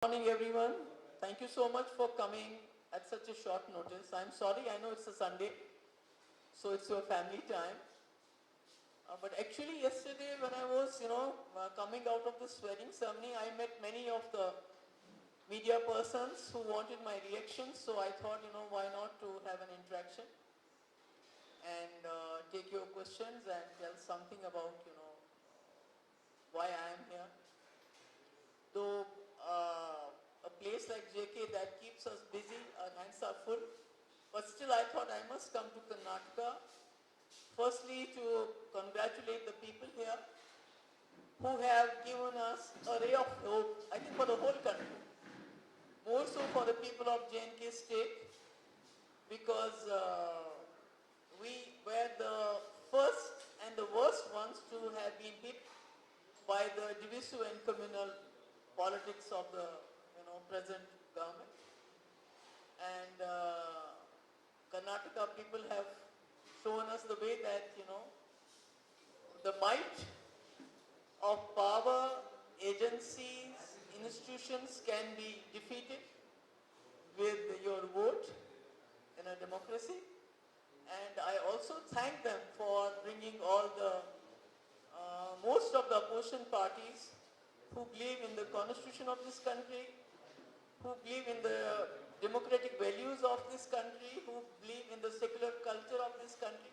Good morning, everyone. Thank you so much for coming at such a short notice. I'm sorry, I know it's a Sunday, so it's your family time. But actually, yesterday when I was, coming out of this wedding ceremony, I met many of the media persons who wanted my reactions. So I thought, why not to have an interaction and take your questions and tell something about, why I am here. Though a place like JK that keeps us busy, our hands are full, but still I thought I must come to Karnataka, firstly to congratulate the people here who have given us a ray of hope, I think for the whole country, more so for the people of J&K state, because we were the first and the worst ones to have been hit by the divisive and communal politics of the present government. And Karnataka people have shown us the way that the might of power, agencies, institutions can be defeated with your vote in a democracy. And I also thank them for bringing all the most of the opposition parties who believe in the constitution of this country, who believe in the democratic values of this country, who believe in the secular culture of this country,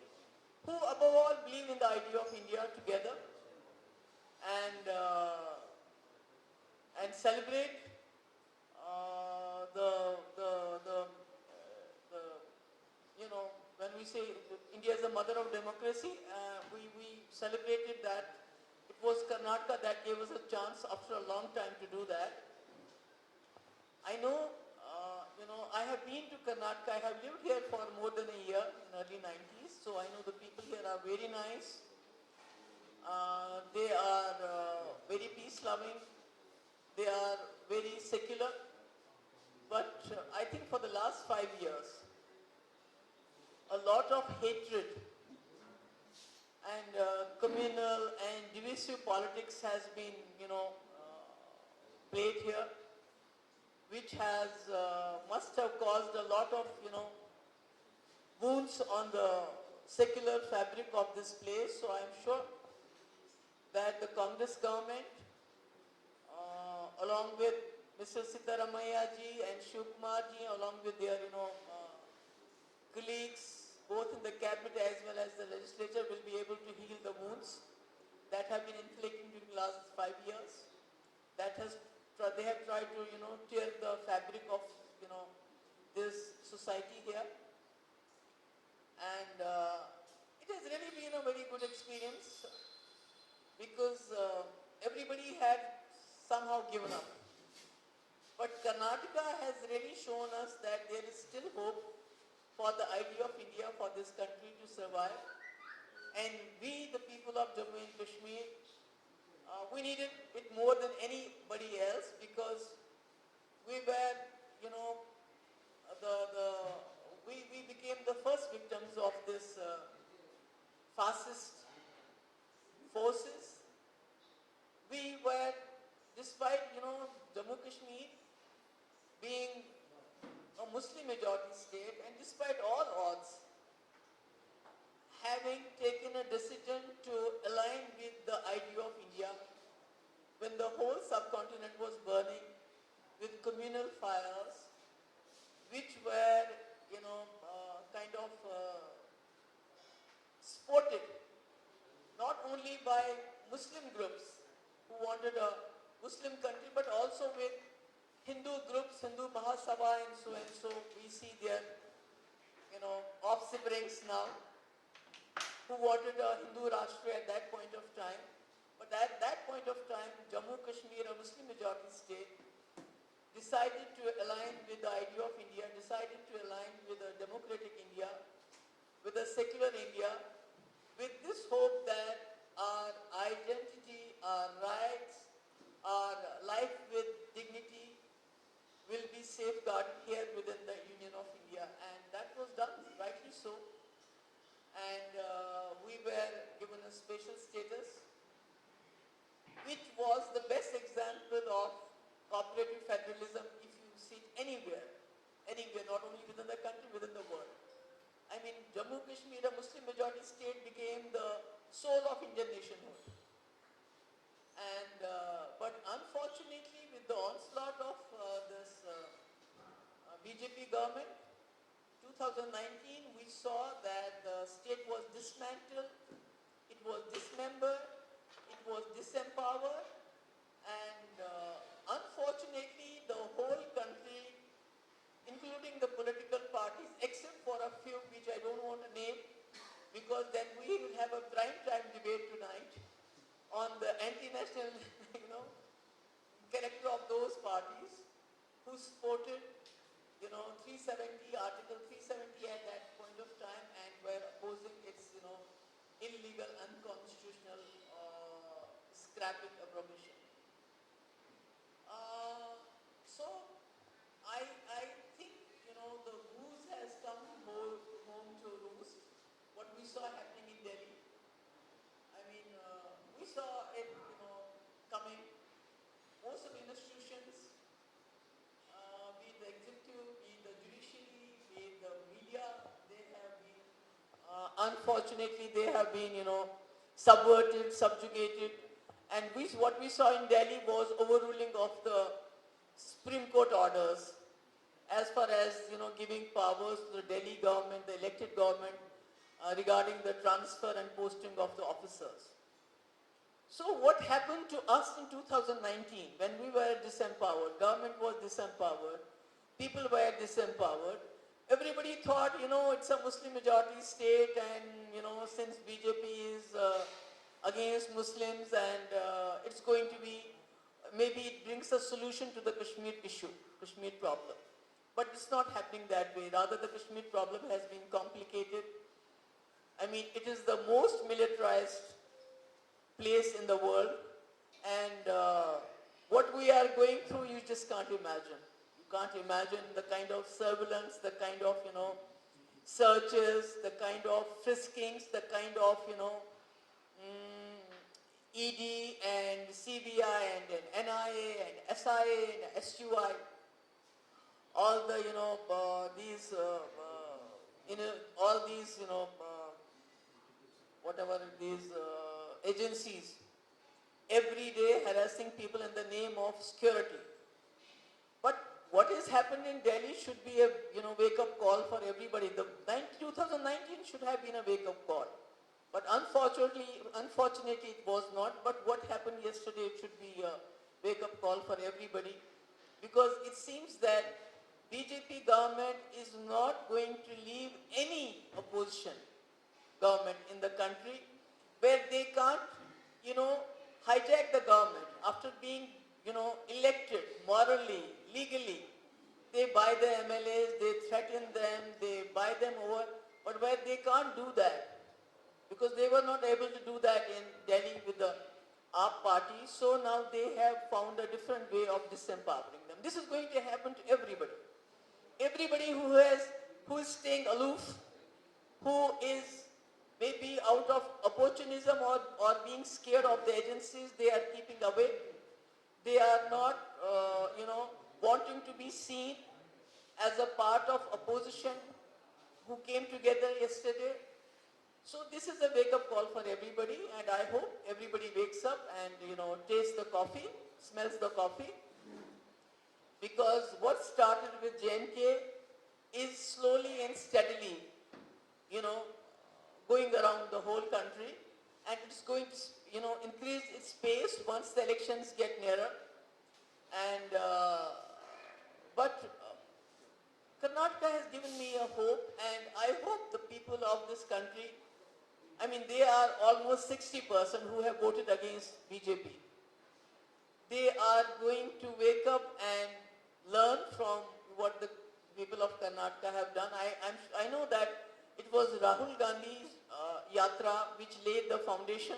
who above all believe in the idea of India together and celebrate the when we say India is the mother of democracy, we celebrated that it was Karnataka that gave us a chance after a long time to do that. I know, I have been to Karnataka. I have lived here for more than a year in early 90s, so I know the people here are very nice. They are very peace-loving. They are very secular. But I think for the last 5 years, a lot of hatred and communal and divisive politics has been, played here, which has must have caused a lot of wounds on the secular fabric of this place. So I am sure that the Congress government, along with Mr. Siddaramaiah ji and Shiv Kumar ji, along with their colleagues, both in the cabinet as well as the legislature, will be able to heal the wounds that have been inflicted during the last 5 years. They have tried to tear the fabric of this society here, and it has really been a very good experience because everybody had somehow given up. But Karnataka has really shown us that there is still hope for the idea of India, for this country to survive. And we, the people of Jammu and Kashmir, we needed it more than anybody else because we were, we became the first victims of this fascist forces. We were, despite, Jammu Kashmir being a Muslim majority state, and despite all odds, having taken a decision to align with the idea of India when the whole subcontinent was burning with communal fires, which were, supported not only by Muslim groups who wanted a Muslim country, but also with Hindu groups, Hindu Mahasabha and so. We see their, offsprings now, who wanted a Hindu Rashtra at that point of time. But at that point of time, Jammu Kashmir, a Muslim majority state, decided to align with the idea of India, decided to align with a democratic India, with a secular India, with this hope that our identity, our rights, our life with dignity will be safeguarded here within the Union of India. And that was done, rightly so. And we were given a special status, which was the best example of cooperative federalism, if you see it anywhere, not only within the country, within the world. I mean, Jammu Kashmir, a Muslim majority state, became the soul of Indian nationhood. And, but unfortunately, with the onslaught of this BJP government, 2019, we saw that the state was dismantled, it was dismembered, it was disempowered, and unfortunately, the whole country, including the political parties, except for a few which I don't want to name, because then we will have a prime time debate tonight on the anti-national, character of those parties who supported, 370, Article 370 at that point of time and were opposing its, illegal, unconstitutional scrapping abrogation. So I think, the goose has come home to roost. What we saw happening in Delhi, I mean, we saw it, coming. Most of the institutions, be it the executive, be it the judiciary, be it the media, they have been, unfortunately, they have been, subverted, subjugated. And what we saw in Delhi was overruling of the Supreme Court orders as far as, giving powers to the Delhi government, the elected government, regarding the transfer and posting of the officers. So what happened to us in 2019 when we were disempowered, government was disempowered, people were disempowered, everybody thought, it's a Muslim majority state and, since BJP is against Muslims and it's going to be, maybe it brings a solution to the Kashmir issue, Kashmir problem. But it's not happening that way. Rather, the Kashmir problem has been complicated. I mean, it is the most militarized place in the world, and what we are going through, you just can't imagine. You can't imagine the kind of surveillance, the kind of, searches, the kind of friskings, the kind of, ED and CBI and NIA and SIA and SUI, all the, these, all these, whatever these agencies, every day harassing people in the name of security. But what has happened in Delhi should be a, wake-up call for everybody. The 2019 should have been a wake-up call. But unfortunately, it was not. But what happened yesterday, it should be a wake-up call for everybody. Because it seems that BJP government is not going to leave any opposition government in the country where they can't, hijack the government after being, elected morally, legally. They buy the MLAs, they threaten them, they buy them over, but where they can't do that, because they were not able to do that in Delhi with the AAP party, so now they have found a different way of disempowering them. This is going to happen to everybody. Everybody who is staying aloof, who is maybe out of opportunism or being scared of the agencies, they are keeping away. They are not, wanting to be seen as a part of opposition who came together yesterday. So this is a wake-up call for everybody, and I hope everybody wakes up and, tastes the coffee, smells the coffee. Because what started with JNK is slowly and steadily, going around the whole country, and it's going to, increase its pace once the elections get nearer. And, but Karnataka has given me a hope, and I hope the people of this country, I mean, they are almost 60% who have voted against BJP. They are going to wake up and learn from what the people of Karnataka have done. I know that it was Rahul Gandhi's yatra which laid the foundation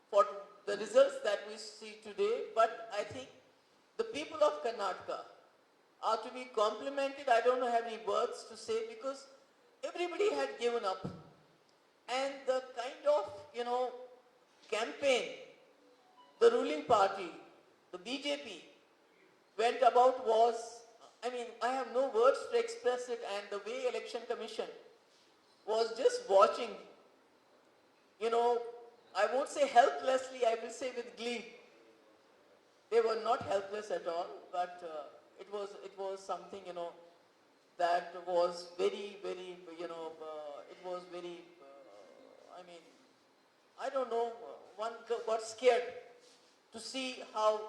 for the results that we see today, but I think the people of Karnataka are to be complimented. I don't have any words to say, because everybody had given up. And the kind of, campaign, the ruling party, the BJP, went about was, I mean, I have no words to express it, and the way Election Commission was just watching, you know, I won't say helplessly, I will say with glee. They were not helpless at all, but it was something, that was very, very, it was very, I mean, I don't know, one got scared to see how,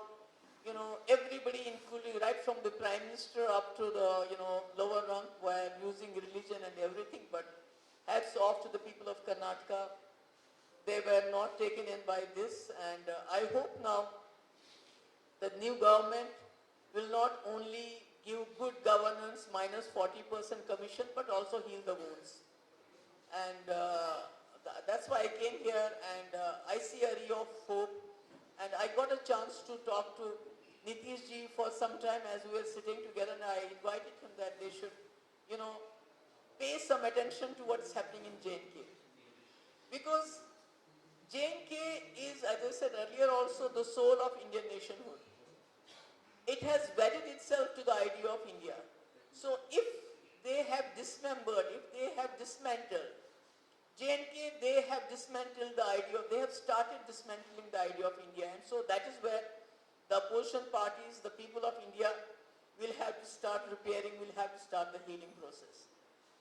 everybody, including right from the Prime Minister up to the, lower rank, were using religion and everything, but hats off to the people of Karnataka. They were not taken in by this, and I hope now the new government will not only give good governance minus 40% commission, but also heal the wounds. And that's why I came here, and I see a ray of hope. And I got a chance to talk to Nitish ji for some time as we were sitting together, and I invited him that they should, pay some attention to what's happening in J&K. Because J&K is, as I said earlier also, the soul of Indian nationhood. It has wedded itself to the idea of India. So if they have dismembered, if they have dismantled, J&K, they have dismantled the idea, they have started dismantling the idea of India. And so that is where the opposition parties, the people of India, will have to start repairing, will have to start the healing process.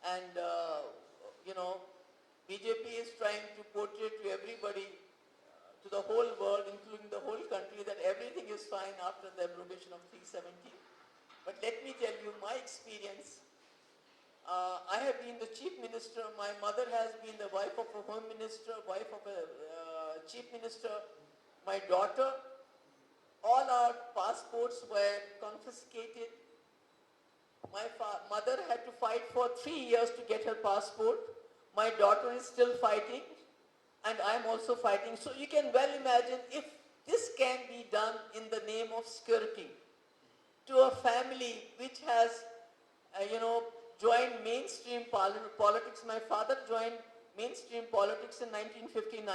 And, BJP is trying to portray to everybody, to the whole world, including the whole country, that everything is fine after the abrogation of 370. But let me tell you my experience. I have been the chief minister. My mother has been the wife of a home minister, wife of a chief minister. My daughter, all our passports were confiscated. My mother had to fight for 3 years to get her passport. My daughter is still fighting, and I'm also fighting. So you can well imagine if this can be done in the name of security to a family which has, joined mainstream politics. My father joined mainstream politics in 1959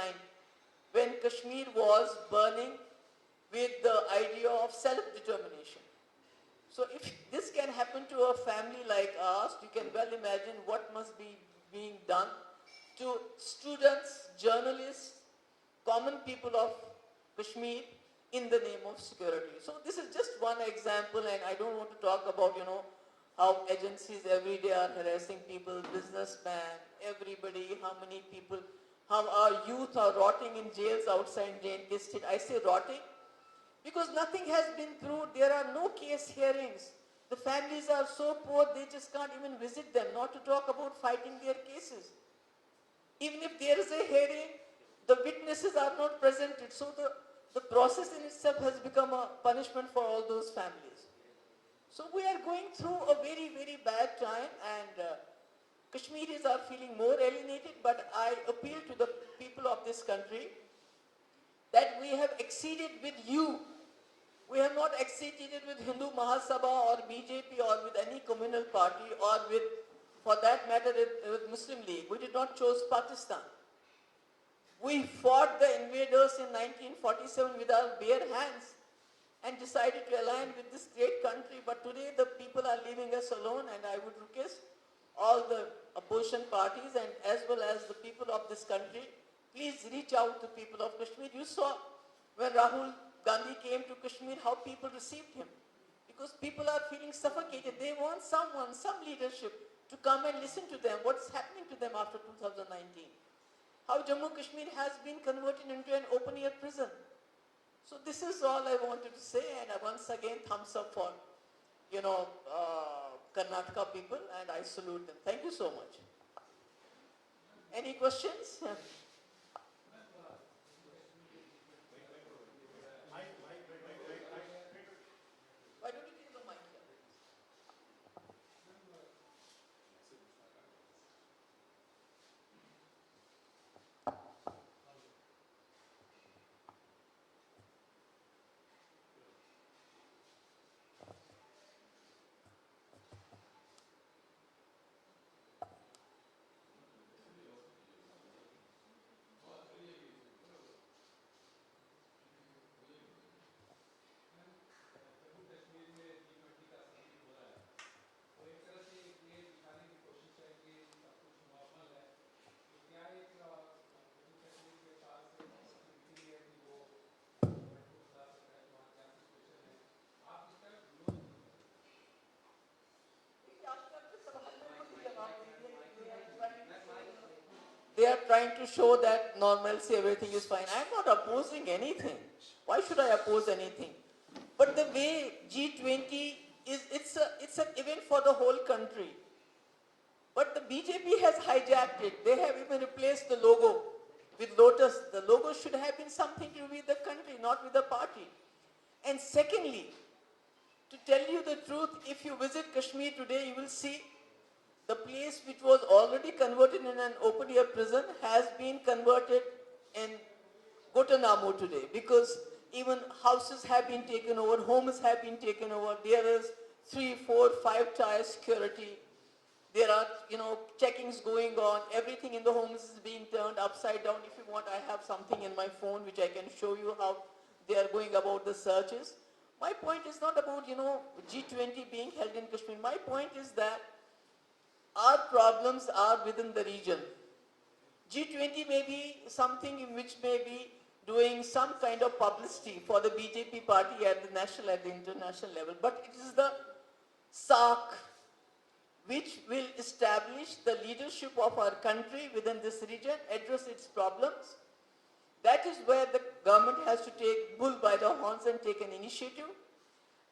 when Kashmir was burning with the idea of self-determination. So if this can happen to a family like ours, you can well imagine what must be being done to students, journalists, common people of Kashmir in the name of security. So this is just one example, and I don't want to talk about, how agencies every day are harassing people, businessmen, everybody, how many people, how our youth are rotting in jails outside J&K State. I say rotting because nothing has been proved. There are no case hearings. The families are so poor, they just can't even visit them, not to talk about fighting their cases. Even if there is a hearing, the witnesses are not presented. So the process in itself has become a punishment for all those families. So we are going through a very, very bad time, and Kashmiris are feeling more alienated, but I appeal to the people of this country that we have exceeded with you. We have not exceeded with Hindu Mahasabha or BJP or with any communal party or with, for that matter, with Muslim League. We did not choose Pakistan. We fought the invaders in 1947 with our bare hands and decided to align with this great country. But today the people are leaving us alone, and I would request all the opposition parties and as well as the people of this country, please reach out to people of Kashmir. You saw when Rahul Gandhi came to Kashmir, how people received him. Because people are feeling suffocated. They want someone, some leadership to come and listen to them. What's happening to them after 2019? How Jammu Kashmir has been converted into an open-air prison. So this is all I wanted to say, and once again, thumbs up for, Karnataka people, and I salute them. Thank you so much. Any questions? Why don't you take the mic here? they are trying to show that normalcy, everything is fine. I am not opposing anything. Why should I oppose anything? But the way G20 is, it's an event for the whole country. But the BJP has hijacked it. They have even replaced the logo with lotus. The logo should have been something to do with the country, not with the party. And secondly, to tell you the truth, if you visit Kashmir today, you will see the place which was already converted in an open-air prison has been converted in Guantanamo today, because even houses have been taken over, homes have been taken over. There is 3, 4, 5-tier security. There are, checkings going on. Everything in the homes is being turned upside down. If you want, I have something in my phone which I can show you how they are going about the searches. My point is not about, G20 being held in Kashmir. My point is that our problems are within the region. G20 may be something in which may be doing some kind of publicity for the BJP party at the national, at the international level. But it is the SAARC which will establish the leadership of our country within this region, address its problems. That is where the government has to take bull by the horns and take an initiative.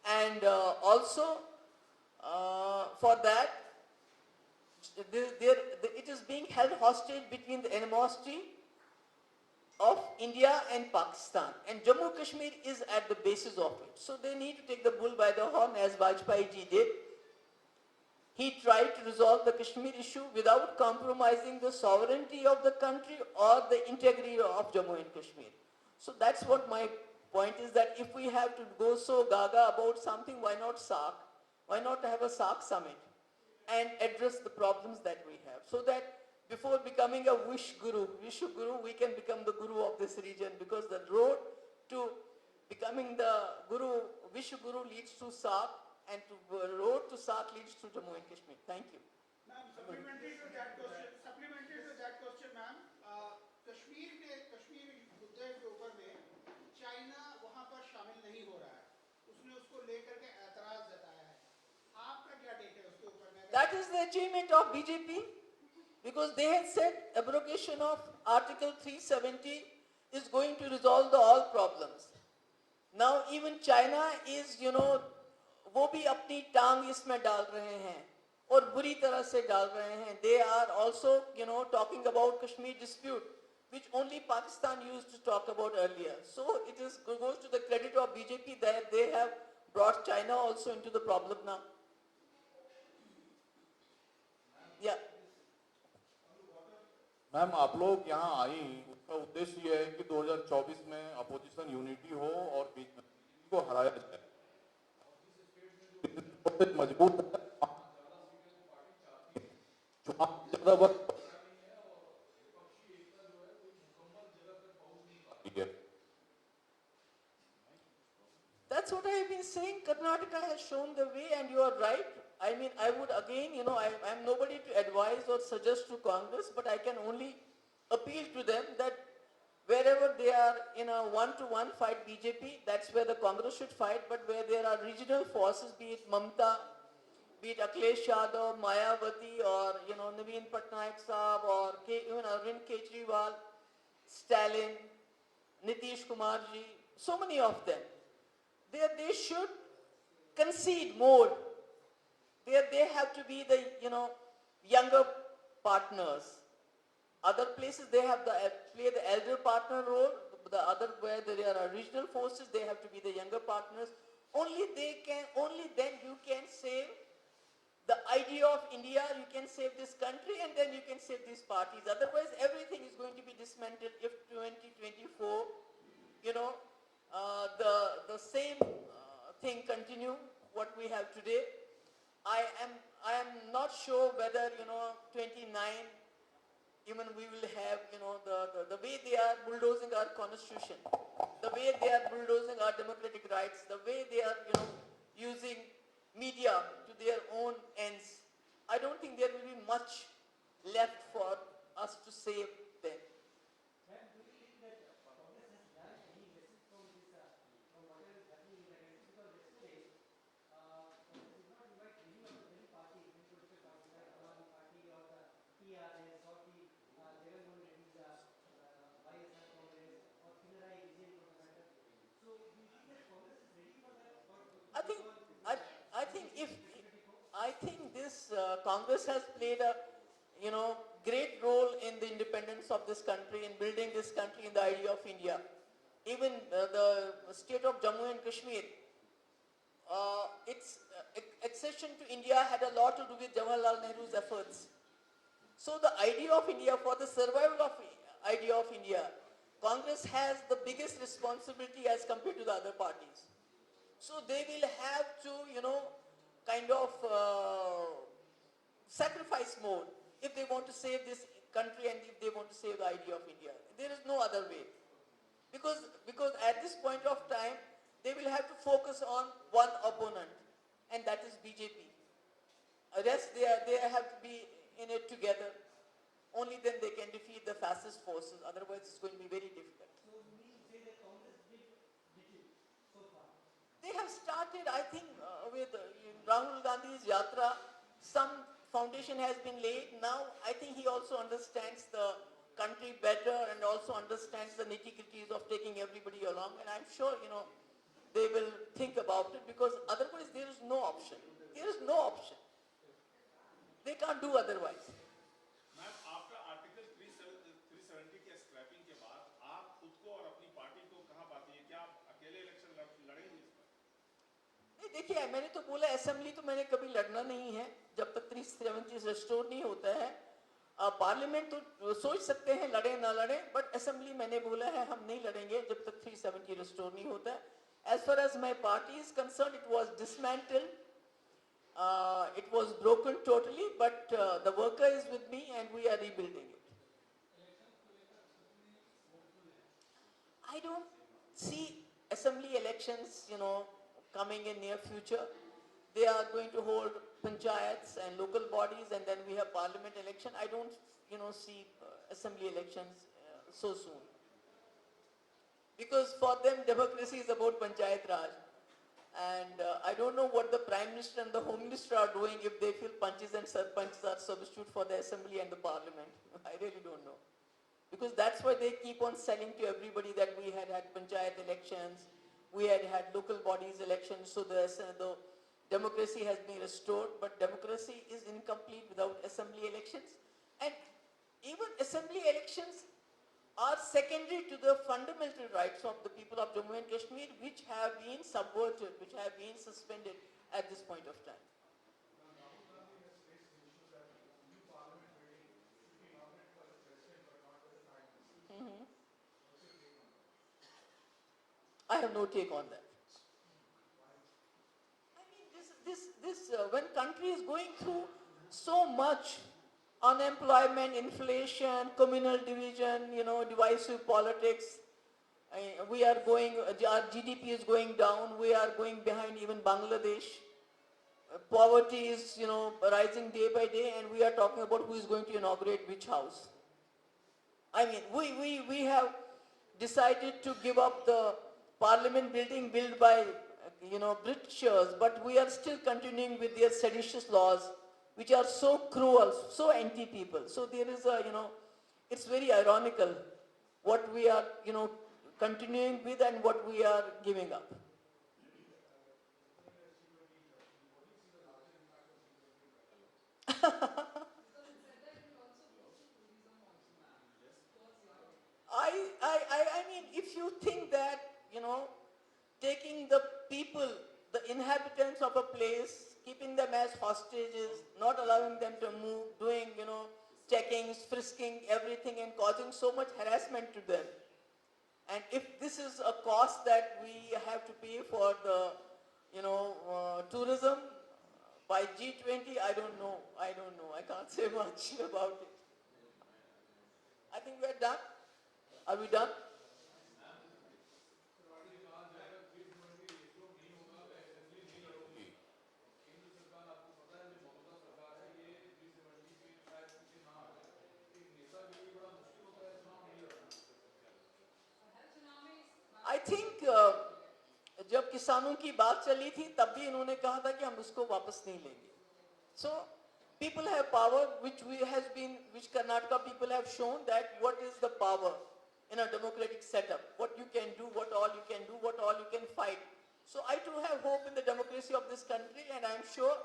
And also, for that, it is being held hostage between the animosity of India and Pakistan. And Jammu Kashmir is at the basis of it. So they need to take the bull by the horn, as Vajpayee ji did. He tried to resolve the Kashmir issue without compromising the sovereignty of the country or the integrity of Jammu and Kashmir. So that's what my point is, that if we have to go so gaga about something, why not SAARC? Why not have a SAARC summit and address the problems that we have? So that before becoming a Vishu Guru, we can become the Guru of this region, because the road to becoming the Guru, Vishu Guru, leads to SAARC, and the road to SAARC leads to Jammu and Kashmir. Thank you. Ma'am, supplementary to that question, ma'am, Kashmir मुद्दे के ऊपर में China वहां पर शामिल नहीं हो रहा है, उसने उसको लेकर के ऐतराज जताया है, आपका क्या टेक है उसके ऊपर में? That is the achievement of BJP, because they had said abrogation of Article 370 is going to resolve all problems. Now even China is, वो भी अपनी टांग इसमें डाल रहे हैं और बुरी तरह से डाल रहे हैं. They are also, talking about Kashmir dispute, which only Pakistan used to talk about earlier. So it goes to the credit of BJP that they have brought China also into the problem now. Yeah. Ma'am, आप लोग यहाँ आई, उसका उद्देश्य ये है कि 2024 में opposition unity हो और बीजेपी को हराया जाए. मजबूत That's what I have been saying. Karnataka has shown the way, and you are right. I mean, I would again, I'm nobody to advise or suggest to Congress, but I can only appeal to them that wherever they are in a one-to-one fight BJP, that's where the Congress should fight. But where there are regional forces, be it Mamta, be it Akhilesh Yadav, Mayawati, or Naveen Patnaik Saab, or even Arvind Kejriwal, Stalin, Nitish Kumar ji, so many of them, they should concede more. They have to be the younger partners. Other places they have play the elder partner role. The other where there are regional forces, they have to be the younger partners. Only then you can save the idea of India, you can save this country, and then you can save these parties. Otherwise, everything is going to be dismantled if 2024, the same thing continue what we have today. I am not sure whether 29 even we will have the way they are bulldozing our constitution, the way they are bulldozing our democratic rights, the way they are using media to their own ends. I don't think there will be much left for us to save them. I think this Congress has played a, great role in the independence of this country, in building this country in the idea of India. Even the state of Jammu and Kashmir, its accession to India had a lot to do with Jawaharlal Nehru's efforts. So the idea of India, for the survival of idea of India, Congress has the biggest responsibility as compared to the other parties. So they will have to, kind of sacrifice more if they want to save this country and if they want to save the idea of India. There is no other way. Because at this point of time, they will have to focus on one opponent, and that is BJP. Rest, they have to be in it together. Only then they can defeat the fascist forces. Otherwise, it's going to be very difficult. So we say that Congress did little so far. They have started, I think, with Rahul Gandhi's Yatra. Some foundation has been laid. Now, I think he also understands the country better and also understands the nitty-gritties of taking everybody along. And I'm sure, they will think about it, because otherwise there is no option. There is no option. They can't do otherwise. Ma'am, आपका article 370 के scrapping के बाद आप खुद को और अपनी party को कहाँ पाती हैं? क्या आप अकेले इलेक्शन लड़ेंगे इस पर? नहीं, देखिए, मैंने तो बोला असेंबली तो मैंने कभी लड़ना नहीं है जब तक 370 रिस्टोर नहीं होता है। पार्लियामेंट तो सोच सकते हैं लड़े ना लड़े, बट असेंबली मैंने बोला है हम नहीं लड़ेंगे जब तक 370 रिस्टोर नहीं होता है। As far as my party is concerned, it was dismantled. It was broken totally, but the worker is with me and we are rebuilding it. I don't see assembly elections, coming in near future. They are going to hold panchayats and local bodies, and then we have parliament election. I don't, see assembly elections so soon. Because for them, democracy is about panchayat raj. And I don't know what the Prime Minister and the Home Minister are doing if they feel punches and sarpanches are substitute for the assembly and the parliament. I really don't know. Because that's why they keep on selling to everybody that we had panchayat elections, we had local bodies elections, so the democracy has been restored, but democracy is incomplete without assembly elections. And even assembly elections are secondary to the fundamental rights of the people of Jammu and Kashmir, which have been subverted, which have been suspended at this point of time. I have no take on that. I mean, when country is going through so much unemployment, inflation, communal division, divisive politics, we are going, our GDP is going down, we are going behind even Bangladesh. Poverty is, rising day by day, and we are talking about who is going to inaugurate which house. I mean, we have decided to give up the parliament building built by, Britishers, but we are still continuing with their seditious laws, which are so cruel, so anti-people. So there is it's very ironical what we are, continuing with and what we are giving up. I mean, if you think that, taking the people, the inhabitants of a place, keeping them as hostages, not allowing them to move, doing, checkings, frisking, everything, and causing so much harassment to them. And if this is a cost that we have to pay for the, tourism by G20, I don't know. I can't say much about it. I think we are done. Are we done? I think जब किसानों की बात चली थी तब भी इन्होंने कहा था कि हम उसको वापस नहीं लेंगे. So people have power, which Karnataka people have shown that what is the power in a democratic setup, what you can do, what all you can do, what all you can fight. So I too have hope in the democracy of this country, and I am sure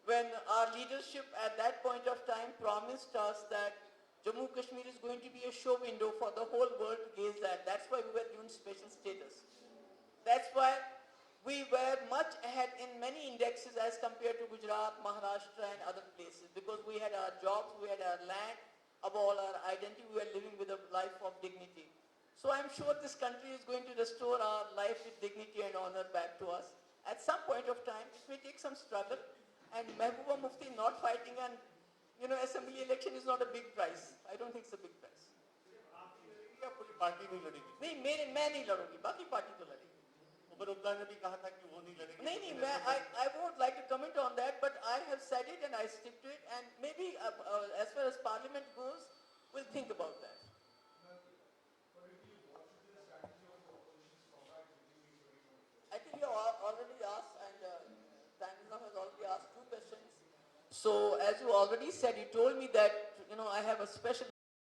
when our leadership at that point of time promised us that Jammu Kashmir is going to be a show window for the whole world to gaze at. That's why we were given special status. That's why we were much ahead in many indexes as compared to Gujarat, Maharashtra and other places, because we had our jobs, we had our land, above all our identity, we were living with a life of dignity. So I'm sure this country is going to restore our life with dignity and honor back to us. At some point of time, it may take some struggle, and Mehbooba Mufti not fighting an assembly election is not a big prize. I don't think it's a big prize. या पूरी party नहीं लड़ेगी? नहीं, मैं नहीं लड़ूंगी, बाकी party तो लड़ेगी. उमर अब्दुल्ला ने भी कहा था कि वो नहीं लड़ेगी. नहीं, I won't like to comment on that, but I have said it and I stick to it, and maybe as far as Parliament goes, we'll think about that. I think you already asked, and Daniel has already asked 2 questions. So as you already said, you told me that I have a special